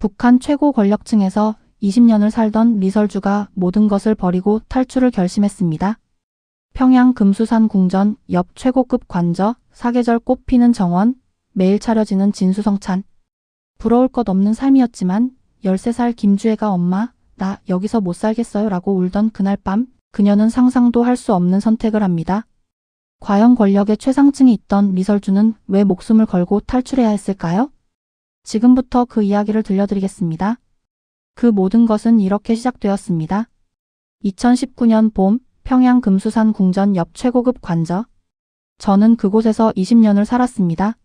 북한 최고 권력층에서 20년을 살던 리설주가 모든 것을 버리고 탈출을 결심했습니다. 평양 금수산 궁전 옆 최고급 관저, 사계절 꽃 피는 정원, 매일 차려지는 진수성찬. 부러울 것 없는 삶이었지만 13살 김주혜가 엄마, 나 여기서 못 살겠어요 라고 울던 그날 밤 그녀는 상상도 할 수 없는 선택을 합니다. 과연 권력의 최상층에 있던 리설주는 왜 목숨을 걸고 탈출해야 했을까요? 지금부터 그 이야기를 들려드리겠습니다. 그 모든 것은 이렇게 시작되었습니다. 2019년 봄 평양 금수산 궁전 옆 최고급 관저. 저는 그곳에서 20년을 살았습니다.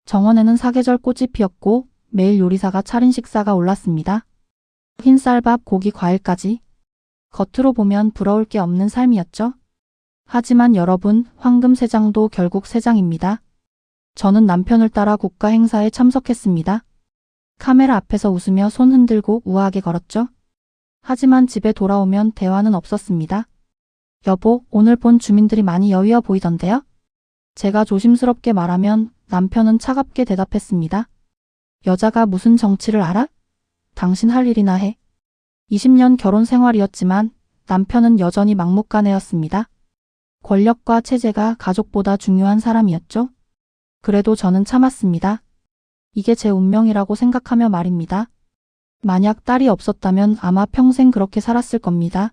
정원에는 사계절 꽃이 피었고 매일 요리사가 차린 식사가 올랐습니다. 흰쌀밥, 고기, 과일까지. 겉으로 보면 부러울 게 없는 삶이었죠. 하지만 여러분, 황금세장도 결국 세장입니다. 저는 남편을 따라 국가 행사에 참석했습니다. 카메라 앞에서 웃으며 손 흔들고 우아하게 걸었죠. 하지만 집에 돌아오면 대화는 없었습니다. 여보, 오늘 본 주민들이 많이 여위어 보이던데요? 제가 조심스럽게 말하면 남편은 차갑게 대답했습니다. 여자가 무슨 정치를 알아? 당신 할 일이나 해. 20년 결혼 생활이었지만 남편은 여전히 막무가내였습니다. 권력과 체제가 가족보다 중요한 사람이었죠. 그래도 저는 참았습니다. 이게 제 운명이라고 생각하며 말입니다. 만약 딸이 없었다면 아마 평생 그렇게 살았을 겁니다.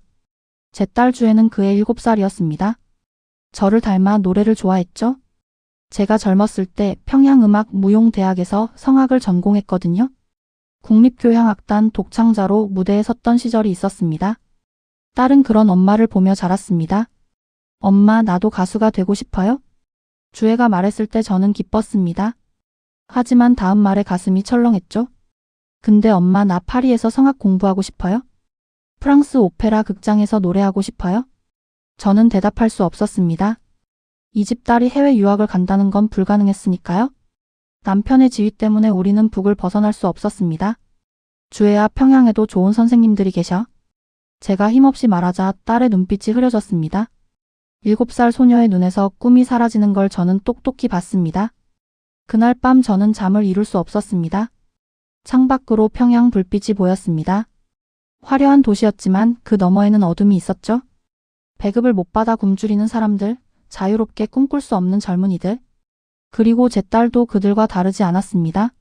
제 딸 주애는 그해 7살이었습니다. 저를 닮아 노래를 좋아했죠. 제가 젊었을 때 평양음악무용대학에서 성악을 전공했거든요. 국립교향악단 독창자로 무대에 섰던 시절이 있었습니다. 딸은 그런 엄마를 보며 자랐습니다. 엄마, 나도 가수가 되고 싶어요? 주애가 말했을 때 저는 기뻤습니다. 하지만 다음 말에 가슴이 철렁했죠. 근데 엄마, 나 파리에서 성악 공부하고 싶어요? 프랑스 오페라 극장에서 노래하고 싶어요? 저는 대답할 수 없었습니다. 이 집 딸이 해외 유학을 간다는 건 불가능했으니까요. 남편의 지위 때문에 우리는 북을 벗어날 수 없었습니다. 주애야, 평양에도 좋은 선생님들이 계셔. 제가 힘없이 말하자 딸의 눈빛이 흐려졌습니다. 7살 소녀의 눈에서 꿈이 사라지는 걸 저는 똑똑히 봤습니다. 그날 밤 저는 잠을 이룰 수 없었습니다. 창밖으로 평양 불빛이 보였습니다. 화려한 도시였지만 그 너머에는 어둠이 있었죠. 배급을 못 받아 굶주리는 사람들, 자유롭게 꿈꿀 수 없는 젊은이들. 그리고 제 딸도 그들과 다르지 않았습니다.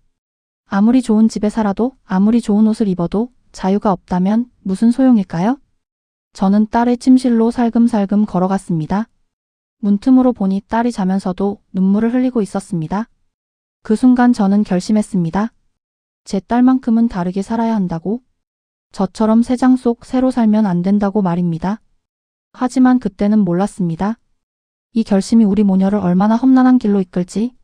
아무리 좋은 집에 살아도, 아무리 좋은 옷을 입어도 자유가 없다면 무슨 소용일까요? 저는 딸의 침실로 살금살금 걸어갔습니다. 문틈으로 보니 딸이 자면서도 눈물을 흘리고 있었습니다. 그 순간 저는 결심했습니다. 제 딸만큼은 다르게 살아야 한다고. 저처럼 세장 속 새로 살면 안 된다고 말입니다. 하지만 그때는 몰랐습니다. 이 결심이 우리 모녀를 얼마나 험난한 길로 이끌지,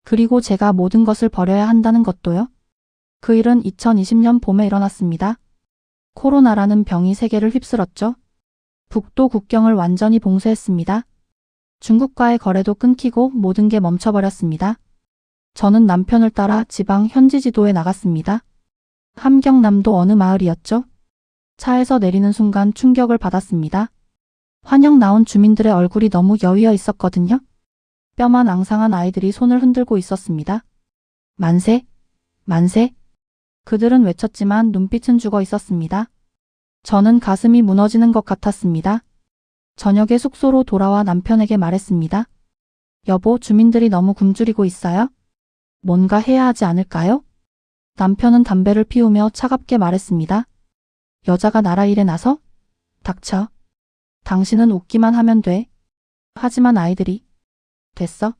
그리고 제가 모든 것을 버려야 한다는 것도요. 그 일은 2020년 봄에 일어났습니다. 코로나라는 병이 세계를 휩쓸었죠. 북도 국경을 완전히 봉쇄했습니다. 중국과의 거래도 끊기고 모든 게 멈춰버렸습니다. 저는 남편을 따라 지방 현지 지도에 나갔습니다. 함경남도 어느 마을이었죠? 차에서 내리는 순간 충격을 받았습니다. 환영 나온 주민들의 얼굴이 너무 여위어 있었거든요. 뼈만 앙상한 아이들이 손을 흔들고 있었습니다. 만세, 만세. 그들은 외쳤지만 눈빛은 죽어 있었습니다. 저는 가슴이 무너지는 것 같았습니다. 저녁에 숙소로 돌아와 남편에게 말했습니다. 여보, 주민들이 너무 굶주리고 있어요. 뭔가 해야 하지 않을까요? 남편은 담배를 피우며 차갑게 말했습니다. 여자가 나라 일에 나서? 닥쳐. 당신은 웃기만 하면 돼. 하지만 아이들이. 됐어.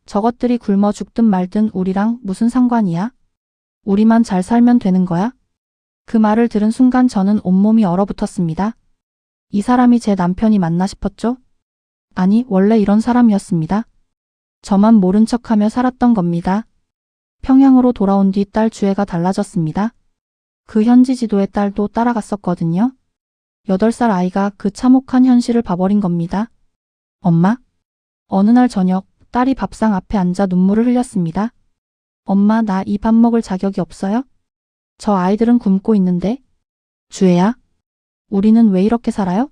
저것들이 굶어 죽든 말든 우리랑 무슨 상관이야? 우리만 잘 살면 되는 거야? 그 말을 들은 순간 저는 온몸이 얼어붙었습니다. 이 사람이 제 남편이 맞나 싶었죠? 아니, 원래 이런 사람이었습니다. 저만 모른 척하며 살았던 겁니다. 평양으로 돌아온 뒤 딸 주애가 달라졌습니다. 그 현지 지도의 딸도 따라갔었거든요. 8살 아이가 그 참혹한 현실을 봐버린 겁니다. 엄마? 어느 날 저녁 딸이 밥상 앞에 앉아 눈물을 흘렸습니다. 엄마, 나 이 밥 먹을 자격이 없어요? 저 아이들은 굶고 있는데. 주애야, 우리는 왜 이렇게 살아요?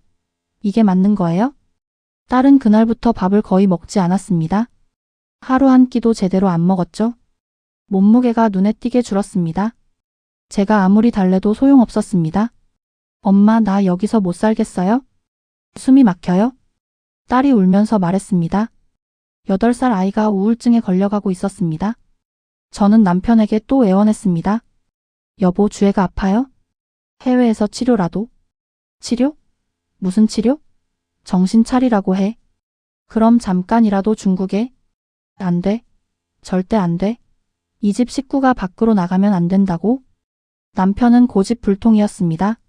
이게 맞는 거예요? 딸은 그날부터 밥을 거의 먹지 않았습니다. 하루 한 끼도 제대로 안 먹었죠. 몸무게가 눈에 띄게 줄었습니다. 제가 아무리 달래도 소용없었습니다. 엄마, 나 여기서 못 살겠어요? 숨이 막혀요? 딸이 울면서 말했습니다. 8살 아이가 우울증에 걸려가고 있었습니다. 저는 남편에게 또 애원했습니다. 여보, 주애가 아파요? 해외에서 치료라도? 치료? 무슨 치료? 정신 차리라고 해. 그럼 잠깐이라도 중국에? 안 돼. 절대 안 돼. 이 집 식구가 밖으로 나가면 안 된다고? 남편은 고집불통이었습니다.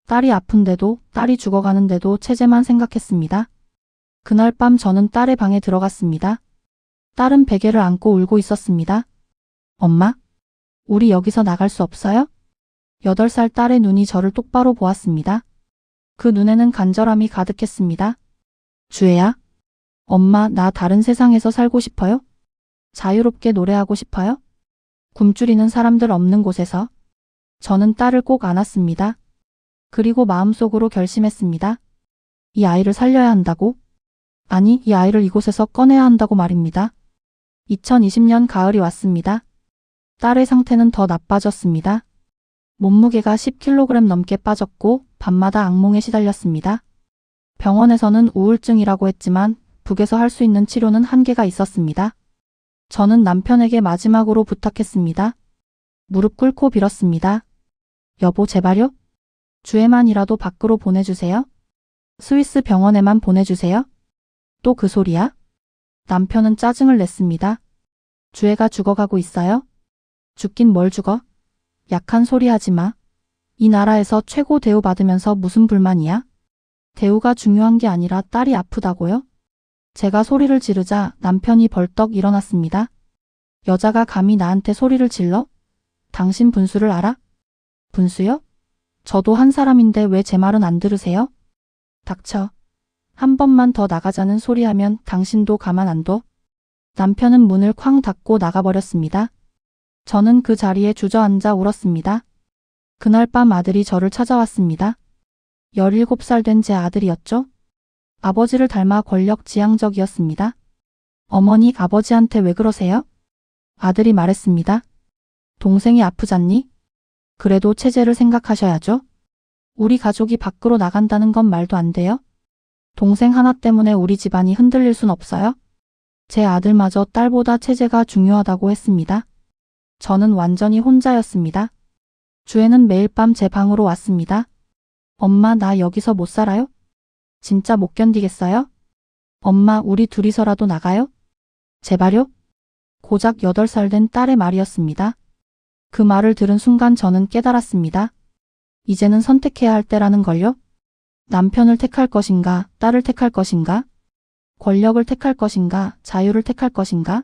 딸이 아픈데도, 딸이 죽어가는데도 체제만 생각했습니다. 그날 밤 저는 딸의 방에 들어갔습니다. 딸은 베개를 안고 울고 있었습니다. 엄마? 우리 여기서 나갈 수 없어요? 8살 딸의 눈이 저를 똑바로 보았습니다. 그 눈에는 간절함이 가득했습니다. 주애야? 엄마, 나 다른 세상에서 살고 싶어요? 자유롭게 노래하고 싶어요? 굶주리는 사람들 없는 곳에서. 저는 딸을 꼭 안았습니다. 그리고 마음속으로 결심했습니다. 이 아이를 살려야 한다고? 아니, 이 아이를 이곳에서 꺼내야 한다고 말입니다. 2020년 가을이 왔습니다. 딸의 상태는 더 나빠졌습니다. 몸무게가 10kg 넘게 빠졌고 밤마다 악몽에 시달렸습니다. 병원에서는 우울증이라고 했지만 북에서 할 수 있는 치료는 한계가 있었습니다. 저는 남편에게 마지막으로 부탁했습니다. 무릎 꿇고 빌었습니다. 여보, 제발요? 주에만이라도 밖으로 보내주세요. 스위스 병원에만 보내주세요. 또 그 소리야? 남편은 짜증을 냈습니다. 주애가 죽어가고 있어요? 죽긴 뭘 죽어? 약한 소리 하지 마. 이 나라에서 최고 대우 받으면서 무슨 불만이야? 대우가 중요한 게 아니라 딸이 아프다고요? 제가 소리를 지르자 남편이 벌떡 일어났습니다. 여자가 감히 나한테 소리를 질러? 당신 분수를 알아? 분수요? 저도 한 사람인데 왜 제 말은 안 들으세요? 닥쳐. 한 번만 더 나가자는 소리 하면 당신도 가만 안 둬? 남편은 문을 쾅 닫고 나가버렸습니다. 저는 그 자리에 주저앉아 울었습니다. 그날 밤 아들이 저를 찾아왔습니다. 17살 된 제 아들이었죠. 아버지를 닮아 권력지향적이었습니다. 어머니, 아버지한테 왜 그러세요? 아들이 말했습니다. 동생이 아프잖니? 그래도 체제를 생각하셔야죠. 우리 가족이 밖으로 나간다는 건 말도 안 돼요. 동생 하나 때문에 우리 집안이 흔들릴 순 없어요. 제 아들마저 딸보다 체제가 중요하다고 했습니다. 저는 완전히 혼자였습니다. 주애는 매일 밤 제 방으로 왔습니다. 엄마, 나 여기서 못 살아요? 진짜 못 견디겠어요? 엄마, 우리 둘이서라도 나가요? 제발요? 고작 8살 된 딸의 말이었습니다. 그 말을 들은 순간 저는 깨달았습니다. 이제는 선택해야 할 때라는 걸요? 남편을 택할 것인가, 딸을 택할 것인가? 권력을 택할 것인가, 자유를 택할 것인가?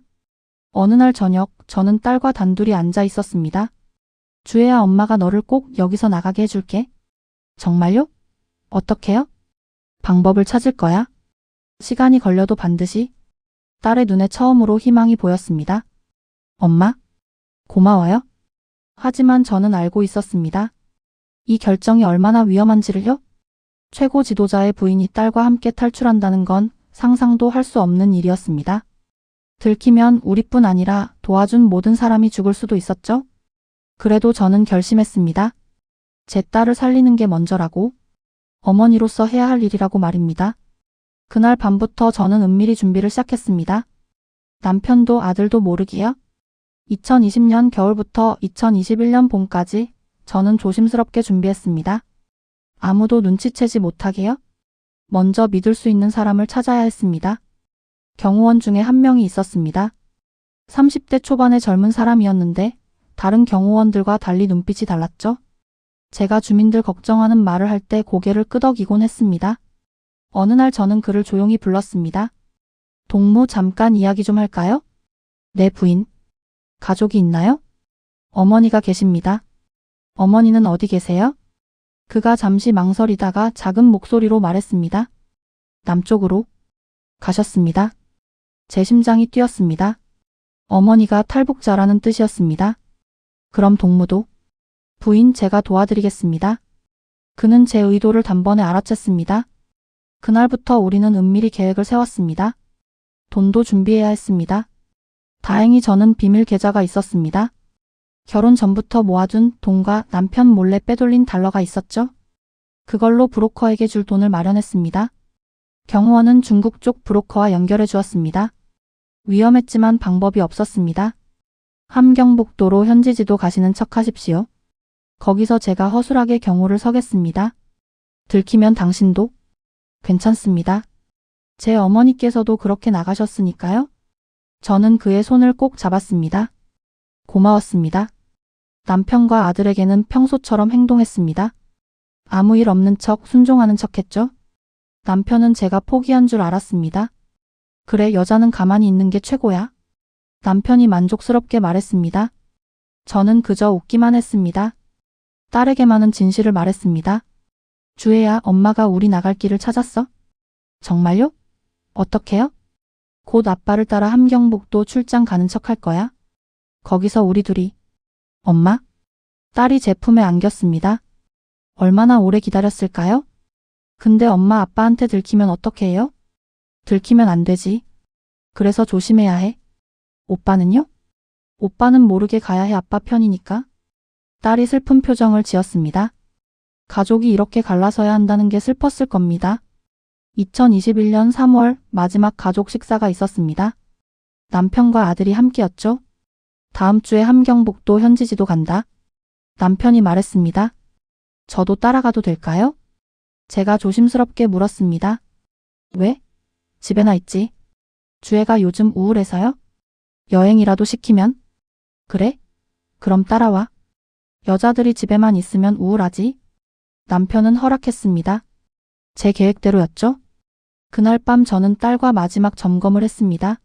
어느 날 저녁, 저는 딸과 단둘이 앉아 있었습니다. 주애야, 엄마가 너를 꼭 여기서 나가게 해줄게. 정말요? 어떻게요? 방법을 찾을 거야. 시간이 걸려도 반드시. 딸의 눈에 처음으로 희망이 보였습니다. 엄마, 고마워요. 하지만 저는 알고 있었습니다. 이 결정이 얼마나 위험한지를요? 최고 지도자의 부인이 딸과 함께 탈출한다는 건 상상도 할 수 없는 일이었습니다. 들키면 우리뿐 아니라 도와준 모든 사람이 죽을 수도 있었죠. 그래도 저는 결심했습니다. 제 딸을 살리는 게 먼저라고. 어머니로서 해야 할 일이라고 말입니다. 그날 밤부터 저는 은밀히 준비를 시작했습니다. 남편도 아들도 모르게요. 2020년 겨울부터 2021년 봄까지 저는 조심스럽게 준비했습니다. 아무도 눈치채지 못하게요. 먼저 믿을 수 있는 사람을 찾아야 했습니다. 경호원 중에 한 명이 있었습니다. 30대 초반의 젊은 사람이었는데 다른 경호원들과 달리 눈빛이 달랐죠. 제가 주민들 걱정하는 말을 할 때 고개를 끄덕이곤 했습니다. 어느 날 저는 그를 조용히 불렀습니다. 동무, 잠깐 이야기 좀 할까요? 네, 부인. 가족이 있나요? 어머니가 계십니다. 어머니는 어디 계세요? 그가 잠시 망설이다가 작은 목소리로 말했습니다. 남쪽으로 가셨습니다. 제 심장이 뛰었습니다. 어머니가 탈북자라는 뜻이었습니다. 그럼 동무도? 부인, 제가 도와드리겠습니다. 그는 제 의도를 단번에 알아챘습니다. 그날부터 우리는 은밀히 계획을 세웠습니다. 돈도 준비해야 했습니다. 다행히 저는 비밀 계좌가 있었습니다. 결혼 전부터 모아둔 돈과 남편 몰래 빼돌린 달러가 있었죠. 그걸로 브로커에게 줄 돈을 마련했습니다. 경호원은 중국 쪽 브로커와 연결해 주었습니다. 위험했지만 방법이 없었습니다. 함경북도로 현지지도 가시는 척 하십시오. 거기서 제가 허술하게 경호를 서겠습니다. 들키면 당신도 괜찮습니다. 제 어머니께서도 그렇게 나가셨으니까요. 저는 그의 손을 꼭 잡았습니다. 고마웠습니다. 남편과 아들에게는 평소처럼 행동했습니다. 아무 일 없는 척 순종하는 척했죠. 남편은 제가 포기한 줄 알았습니다. 그래, 여자는 가만히 있는 게 최고야. 남편이 만족스럽게 말했습니다. 저는 그저 웃기만 했습니다. 딸에게만은 진실을 말했습니다. 주혜야, 엄마가 우리 나갈 길을 찾았어? 정말요? 어떻게요? 곧 아빠를 따라 함경북도 출장 가는 척 할 거야. 거기서 우리 둘이. 엄마? 딸이 제 품에 안겼습니다. 얼마나 오래 기다렸을까요? 근데 엄마 아빠한테 들키면 어떻게 해요? 들키면 안 되지. 그래서 조심해야 해. 오빠는요? 오빠는 모르게 가야 해, 아빠 편이니까. 딸이 슬픈 표정을 지었습니다. 가족이 이렇게 갈라서야 한다는 게 슬펐을 겁니다. 2021년 3월 마지막 가족 식사가 있었습니다. 남편과 아들이 함께였죠. 다음 주에 함경북도 현지지도 간다. 남편이 말했습니다. 저도 따라가도 될까요? 제가 조심스럽게 물었습니다. 왜? 집에나 있지. 주애가 요즘 우울해서요? 여행이라도 시키면? 그래? 그럼 따라와. 여자들이 집에만 있으면 우울하지. 남편은 허락했습니다. 제 계획대로였죠. 그날 밤 저는 딸과 마지막 점검을 했습니다.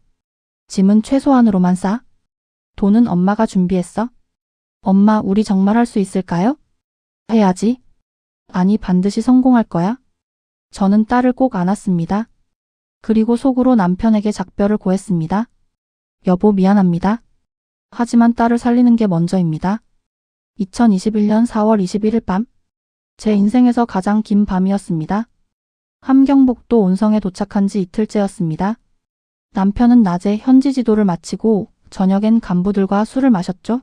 짐은 최소한으로만 싸. 돈은 엄마가 준비했어. 엄마, 우리 정말 할 수 있을까요? 해야지. 아니, 반드시 성공할 거야. 저는 딸을 꼭 안았습니다. 그리고 속으로 남편에게 작별을 고했습니다. 여보, 미안합니다. 하지만 딸을 살리는 게 먼저입니다. 2021년 4월 21일 밤, 제 인생에서 가장 긴 밤이었습니다. 함경북도 온성에 도착한 지 이틀째였습니다. 남편은 낮에 현지 지도를 마치고 저녁엔 간부들과 술을 마셨죠.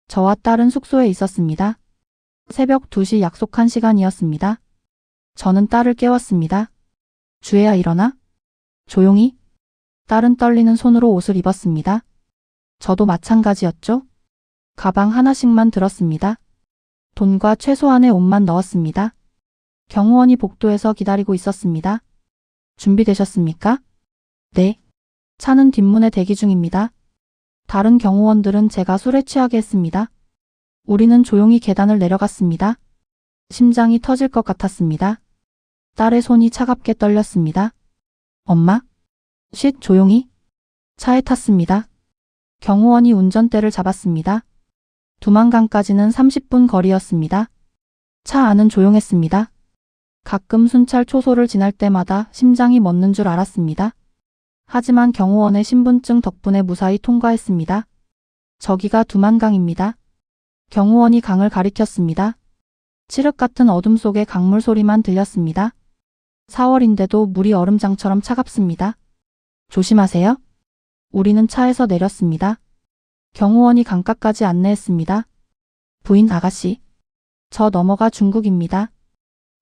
저와 딸은 숙소에 있었습니다. 새벽 2시 약속한 시간이었습니다. 저는 딸을 깨웠습니다. 주혜야, 일어나. 조용히. 딸은 떨리는 손으로 옷을 입었습니다. 저도 마찬가지였죠. 가방 하나씩만 들었습니다. 돈과 최소한의 옷만 넣었습니다. 경호원이 복도에서 기다리고 있었습니다. 준비되셨습니까? 네. 차는 뒷문에 대기 중입니다. 다른 경호원들은 제가 술에 취하게 했습니다. 우리는 조용히 계단을 내려갔습니다. 심장이 터질 것 같았습니다. 딸의 손이 차갑게 떨렸습니다. 엄마? 쉿, 조용히. 차에 탔습니다. 경호원이 운전대를 잡았습니다. 두만강까지는 30분 거리였습니다. 차 안은 조용했습니다. 가끔 순찰 초소를 지날 때마다 심장이 멎는 줄 알았습니다. 하지만 경호원의 신분증 덕분에 무사히 통과했습니다. 저기가 두만강입니다. 경호원이 강을 가리켰습니다. 칠흑 같은 어둠 속에 강물 소리만 들렸습니다. 4월인데도 물이 얼음장처럼 차갑습니다. 조심하세요. 우리는 차에서 내렸습니다. 경호원이 강가까지 안내했습니다. 부인 아가씨, 저 너머가 중국입니다.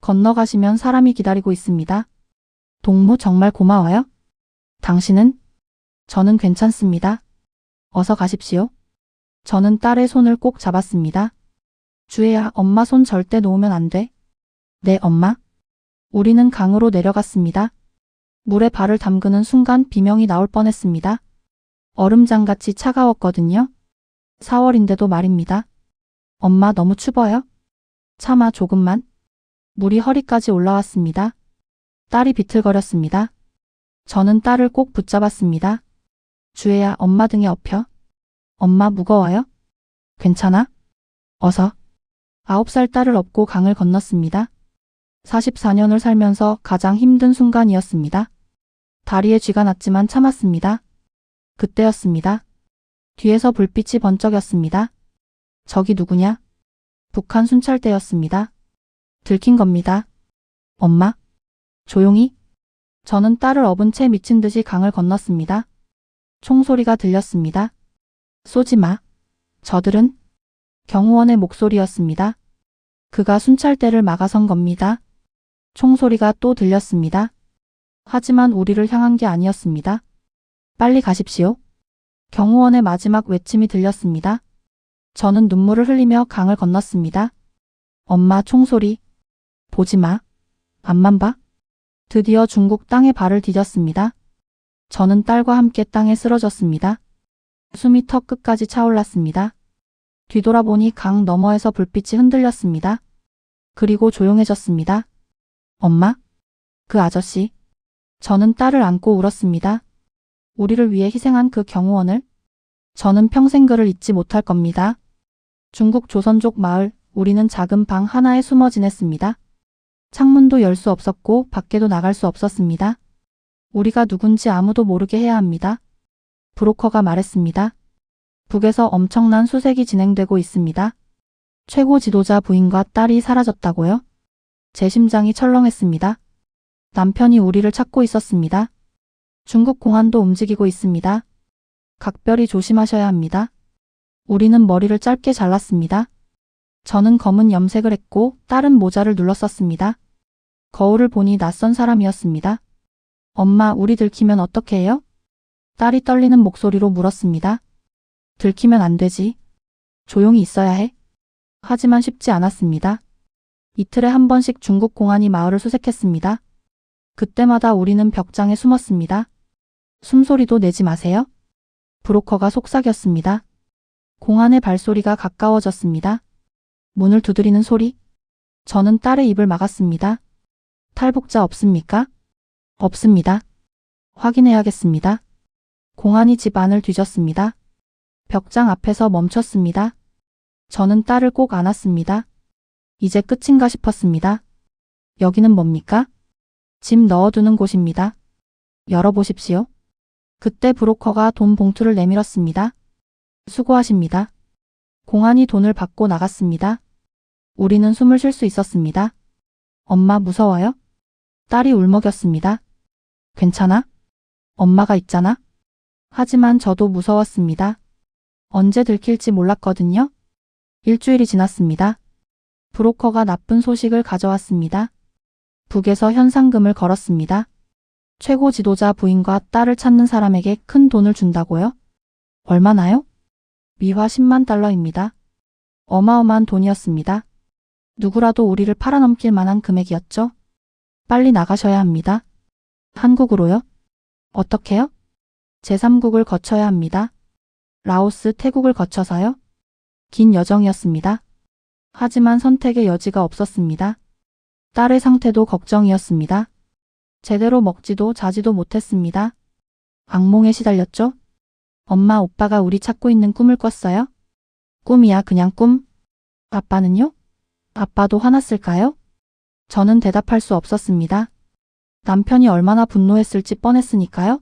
건너가시면 사람이 기다리고 있습니다. 동무 정말 고마워요. 당신은? 저는 괜찮습니다. 어서 가십시오. 저는 딸의 손을 꼭 잡았습니다. 주혜야, 엄마 손 절대 놓으면 안 돼. 네, 엄마. 우리는 강으로 내려갔습니다. 물에 발을 담그는 순간 비명이 나올 뻔했습니다. 얼음장같이 차가웠거든요. 4월인데도 말입니다. 엄마, 너무 추워요? 차마 조금만. 물이 허리까지 올라왔습니다. 딸이 비틀거렸습니다. 저는 딸을 꼭 붙잡았습니다. 주혜야, 엄마 등에 엎혀. 엄마, 무거워요? 괜찮아? 어서. 9살 딸을 업고 강을 건넜습니다. 44년을 살면서 가장 힘든 순간이었습니다. 다리에 쥐가 났지만 참았습니다. 그때였습니다. 뒤에서 불빛이 번쩍였습니다. 저기 누구냐? 북한 순찰대였습니다. 들킨 겁니다. 엄마? 조용히. 저는 딸을 업은 채 미친 듯이 강을 건넜습니다. 총소리가 들렸습니다. 쏘지 마. 저들은 경호원의 목소리였습니다. 그가 순찰대를 막아선 겁니다. 총소리가 또 들렸습니다. 하지만 우리를 향한 게 아니었습니다. 빨리 가십시오. 경호원의 마지막 외침이 들렸습니다. 저는 눈물을 흘리며 강을 건넜습니다. 엄마 총소리. 보지 마. 앞만 봐. 드디어 중국 땅에 발을 디뎠습니다. 저는 딸과 함께 땅에 쓰러졌습니다. 숨이 턱 끝까지 차올랐습니다. 뒤돌아보니 강 너머에서 불빛이 흔들렸습니다. 그리고 조용해졌습니다. 엄마? 그 아저씨. 저는 딸을 안고 울었습니다. 우리를 위해 희생한 그 경호원을 저는 평생 그를 잊지 못할 겁니다. 중국 조선족 마을, 우리는 작은 방 하나에 숨어 지냈습니다. 창문도 열 수 없었고 밖에도 나갈 수 없었습니다. 우리가 누군지 아무도 모르게 해야 합니다. 브로커가 말했습니다. 북에서 엄청난 수색이 진행되고 있습니다. 최고 지도자 부인과 딸이 사라졌다고요? 제 심장이 철렁했습니다. 남편이 우리를 찾고 있었습니다. 중국 공안도 움직이고 있습니다. 각별히 조심하셔야 합니다. 우리는 머리를 짧게 잘랐습니다. 저는 검은 염색을 했고 딸은 모자를 눌렀었습니다. 거울을 보니 낯선 사람이었습니다. 엄마, 우리 들키면 어떻게 해요? 딸이 떨리는 목소리로 물었습니다. 들키면 안 되지. 조용히 있어야 해. 하지만 쉽지 않았습니다. 이틀에 한 번씩 중국 공안이 마을을 수색했습니다. 그때마다 우리는 벽장에 숨었습니다. 숨소리도 내지 마세요. 브로커가 속삭였습니다. 공안의 발소리가 가까워졌습니다. 문을 두드리는 소리. 저는 딸의 입을 막았습니다. 탈북자 없습니까? 없습니다. 확인해야겠습니다. 공안이 집 안을 뒤졌습니다. 벽장 앞에서 멈췄습니다. 저는 딸을 꼭 안았습니다. 이제 끝인가 싶었습니다. 여기는 뭡니까? 짐 넣어두는 곳입니다. 열어보십시오. 그때 브로커가 돈 봉투를 내밀었습니다. 수고하십니다. 공안이 돈을 받고 나갔습니다. 우리는 숨을 쉴 수 있었습니다. 엄마 무서워요? 딸이 울먹였습니다. 괜찮아? 엄마가 있잖아. 하지만 저도 무서웠습니다. 언제 들킬지 몰랐거든요. 일주일이 지났습니다. 브로커가 나쁜 소식을 가져왔습니다. 북에서 현상금을 걸었습니다. 최고 지도자 부인과 딸을 찾는 사람에게 큰 돈을 준다고요? 얼마나요? 미화 10만 달러입니다. 어마어마한 돈이었습니다. 누구라도 우리를 팔아넘길 만한 금액이었죠. 빨리 나가셔야 합니다. 한국으로요? 어떻게요? 제3국을 거쳐야 합니다. 라오스, 태국을 거쳐서요? 긴 여정이었습니다. 하지만 선택의 여지가 없었습니다. 딸의 상태도 걱정이었습니다. 제대로 먹지도 자지도 못했습니다. 악몽에 시달렸죠? 엄마, 오빠가 우리 찾고 있는 꿈을 꿨어요? 꿈이야, 그냥 꿈? 아빠는요? 아빠도 화났을까요? 저는 대답할 수 없었습니다. 남편이 얼마나 분노했을지 뻔했으니까요.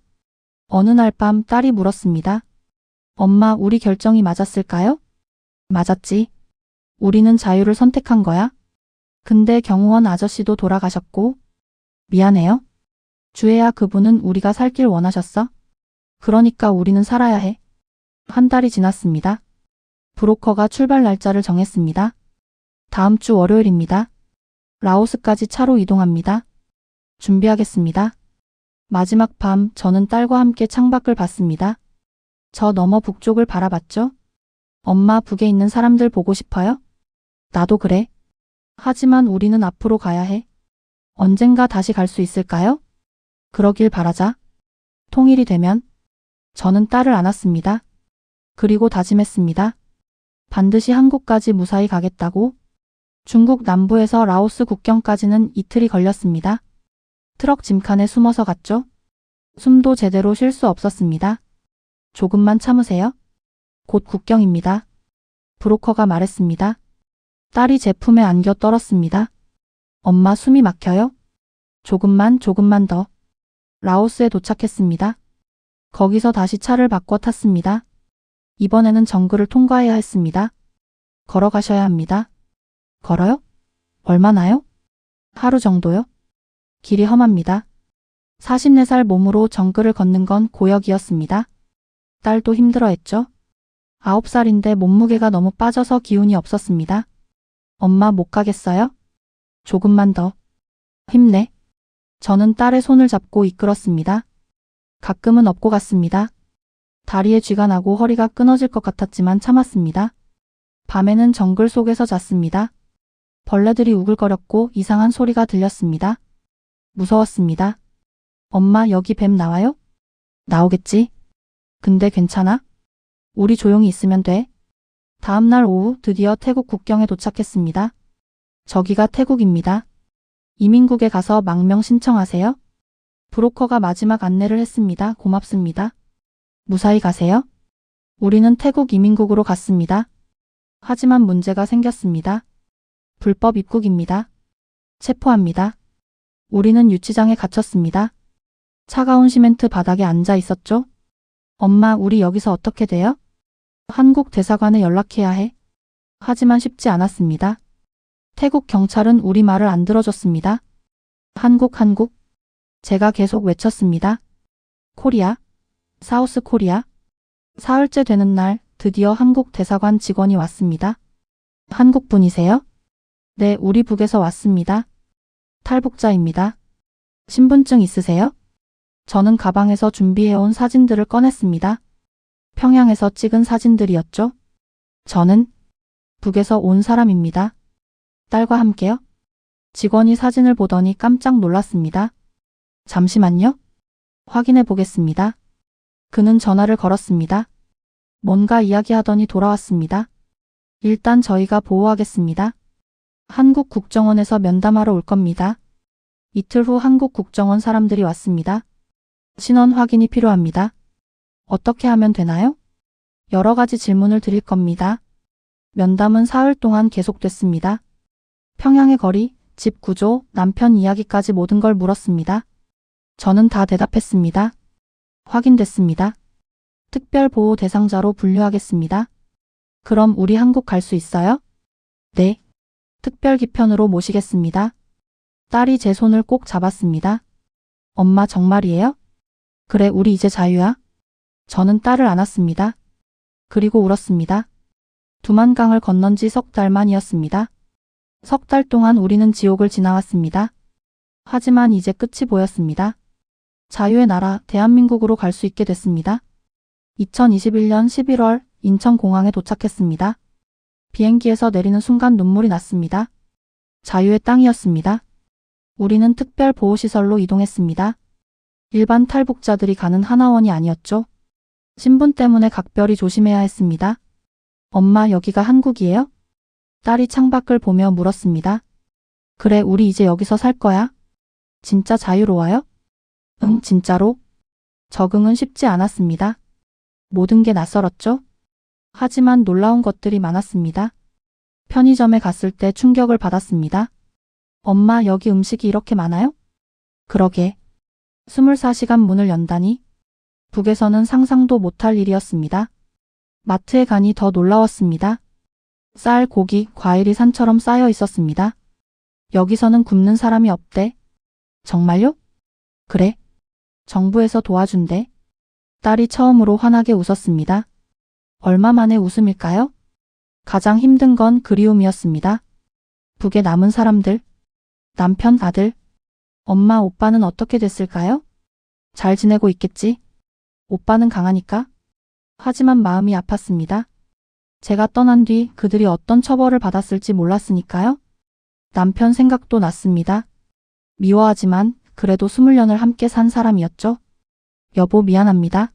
어느 날 밤 딸이 물었습니다. 엄마, 우리 결정이 맞았을까요? 맞았지. 우리는 자유를 선택한 거야. 근데 경호원 아저씨도 돌아가셨고. 미안해요. 주혜야, 그분은 우리가 살길 원하셨어. 그러니까 우리는 살아야 해. 한 달이 지났습니다. 브로커가 출발 날짜를 정했습니다. 다음 주 월요일입니다. 라오스까지 차로 이동합니다. 준비하겠습니다. 마지막 밤 저는 딸과 함께 창밖을 봤습니다. 저 너머 북쪽을 바라봤죠. 엄마, 북에 있는 사람들 보고 싶어요? 나도 그래. 하지만 우리는 앞으로 가야 해. 언젠가 다시 갈 수 있을까요? 그러길 바라자. 통일이 되면. 저는 딸을 안았습니다. 그리고 다짐했습니다. 반드시 한국까지 무사히 가겠다고. 중국 남부에서 라오스 국경까지는 이틀이 걸렸습니다. 트럭 짐칸에 숨어서 갔죠. 숨도 제대로 쉴 수 없었습니다. 조금만 참으세요. 곧 국경입니다. 브로커가 말했습니다. 딸이 제 품에 안겨 떨었습니다. 엄마, 숨이 막혀요? 조금만 더. 라오스에 도착했습니다. 거기서 다시 차를 바꿔 탔습니다. 이번에는 정글을 통과해야 했습니다. 걸어가셔야 합니다. 걸어요? 얼마나요? 하루 정도요? 길이 험합니다. 44살 몸으로 정글을 걷는 건 고역이었습니다. 딸도 힘들어했죠. 9살인데 몸무게가 너무 빠져서 기운이 없었습니다. 엄마 못 가겠어요? 조금만 더. 힘내. 저는 딸의 손을 잡고 이끌었습니다. 가끔은 업고 갔습니다. 다리에 쥐가 나고 허리가 끊어질 것 같았지만 참았습니다. 밤에는 정글 속에서 잤습니다. 벌레들이 우글거렸고 이상한 소리가 들렸습니다. 무서웠습니다. 엄마 여기 뱀 나와요? 나오겠지. 근데 괜찮아? 우리 조용히 있으면 돼. 다음 날 오후 드디어 태국 국경에 도착했습니다. 저기가 태국입니다. 이민국에 가서 망명 신청하세요. 브로커가 마지막 안내를 했습니다. 고맙습니다. 무사히 가세요. 우리는 태국 이민국으로 갔습니다. 하지만 문제가 생겼습니다. 불법 입국입니다. 체포합니다. 우리는 유치장에 갇혔습니다. 차가운 시멘트 바닥에 앉아 있었죠. 엄마, 우리 여기서 어떻게 돼요? 한국 대사관에 연락해야 해. 하지만 쉽지 않았습니다. 태국 경찰은 우리 말을 안 들어줬습니다. 한국. 제가 계속 외쳤습니다. 코리아, 사우스 코리아. 사흘째 되는 날 드디어 한국 대사관 직원이 왔습니다. 한국 분이세요? 네, 우리 북에서 왔습니다. 탈북자입니다. 신분증 있으세요? 저는 가방에서 준비해온 사진들을 꺼냈습니다. 평양에서 찍은 사진들이었죠. 저는 북에서 온 사람입니다. 딸과 함께요? 직원이 사진을 보더니 깜짝 놀랐습니다. 잠시만요. 확인해 보겠습니다. 그는 전화를 걸었습니다. 뭔가 이야기하더니 돌아왔습니다. 일단 저희가 보호하겠습니다. 한국 국정원에서 면담하러 올 겁니다. 이틀 후 한국 국정원 사람들이 왔습니다. 신원 확인이 필요합니다. 어떻게 하면 되나요? 여러 가지 질문을 드릴 겁니다. 면담은 사흘 동안 계속됐습니다. 평양의 거리, 집 구조, 남편 이야기까지 모든 걸 물었습니다. 저는 다 대답했습니다. 확인됐습니다. 특별보호 대상자로 분류하겠습니다. 그럼 우리 한국 갈 수 있어요? 네. 특별기편으로 모시겠습니다. 딸이 제 손을 꼭 잡았습니다. 엄마 정말이에요? 그래, 우리 이제 자유야. 저는 딸을 안았습니다. 그리고 울었습니다. 두만강을 건넌 지 석 달 만이었습니다. 석 달 동안 우리는 지옥을 지나왔습니다. 하지만 이제 끝이 보였습니다. 자유의 나라 대한민국으로 갈 수 있게 됐습니다. 2021년 11월 인천공항에 도착했습니다. 비행기에서 내리는 순간 눈물이 났습니다. 자유의 땅이었습니다. 우리는 특별보호시설로 이동했습니다. 일반 탈북자들이 가는 하나원이 아니었죠. 신분 때문에 각별히 조심해야 했습니다. 엄마, 여기가 한국이에요? 딸이 창밖을 보며 물었습니다. 그래, 우리 이제 여기서 살 거야. 진짜 자유로워요? 응, 진짜로. 적응은 쉽지 않았습니다. 모든 게 낯설었죠? 하지만 놀라운 것들이 많았습니다. 편의점에 갔을 때 충격을 받았습니다. 엄마, 여기 음식이 이렇게 많아요? 그러게. 24시간 문을 연다니. 북에서는 상상도 못할 일이었습니다. 마트에 가니 더 놀라웠습니다. 쌀, 고기, 과일이 산처럼 쌓여 있었습니다. 여기서는 굶는 사람이 없대. 정말요? 그래. 정부에서 도와준대. 딸이 처음으로 환하게 웃었습니다. 얼마 만의 웃음일까요? 가장 힘든 건 그리움이었습니다. 북에 남은 사람들, 남편, 아들. 엄마, 오빠는 어떻게 됐을까요? 잘 지내고 있겠지? 오빠는 강하니까? 하지만 마음이 아팠습니다. 제가 떠난 뒤 그들이 어떤 처벌을 받았을지 몰랐으니까요. 남편 생각도 났습니다. 미워하지만 그래도 20년을 함께 산 사람이었죠. 여보, 미안합니다.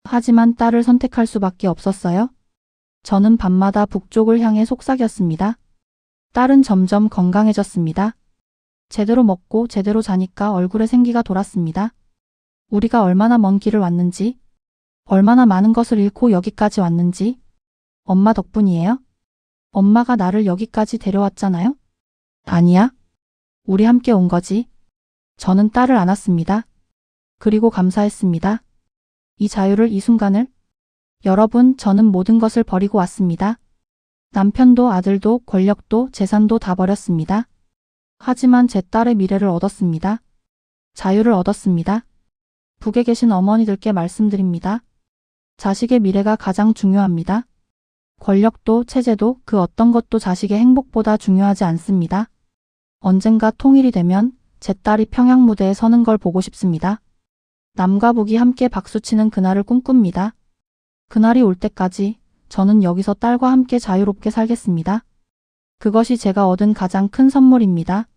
하지만 딸을 선택할 수밖에 없었어요. 저는 밤마다 북쪽을 향해 속삭였습니다. 딸은 점점 건강해졌습니다. 제대로 먹고 제대로 자니까 얼굴에 생기가 돌았습니다. 우리가 얼마나 먼 길을 왔는지, 얼마나 많은 것을 잃고 여기까지 왔는지. 엄마 덕분이에요. 엄마가 나를 여기까지 데려왔잖아요. 아니야. 우리 함께 온 거지. 저는 딸을 안았습니다. 그리고 감사했습니다. 이 자유를, 이 순간을. 여러분, 저는 모든 것을 버리고 왔습니다. 남편도 아들도 권력도 재산도 다 버렸습니다. 하지만 제 딸의 미래를 얻었습니다. 자유를 얻었습니다. 북에 계신 어머니들께 말씀드립니다. 자식의 미래가 가장 중요합니다. 권력도 체제도 그 어떤 것도 자식의 행복보다 중요하지 않습니다. 언젠가 통일이 되면 제 딸이 평양 무대에 서는 걸 보고 싶습니다. 남과 북이 함께 박수치는 그날을 꿈꿉니다. 그날이 올 때까지 저는 여기서 딸과 함께 자유롭게 살겠습니다. 그것이 제가 얻은 가장 큰 선물입니다.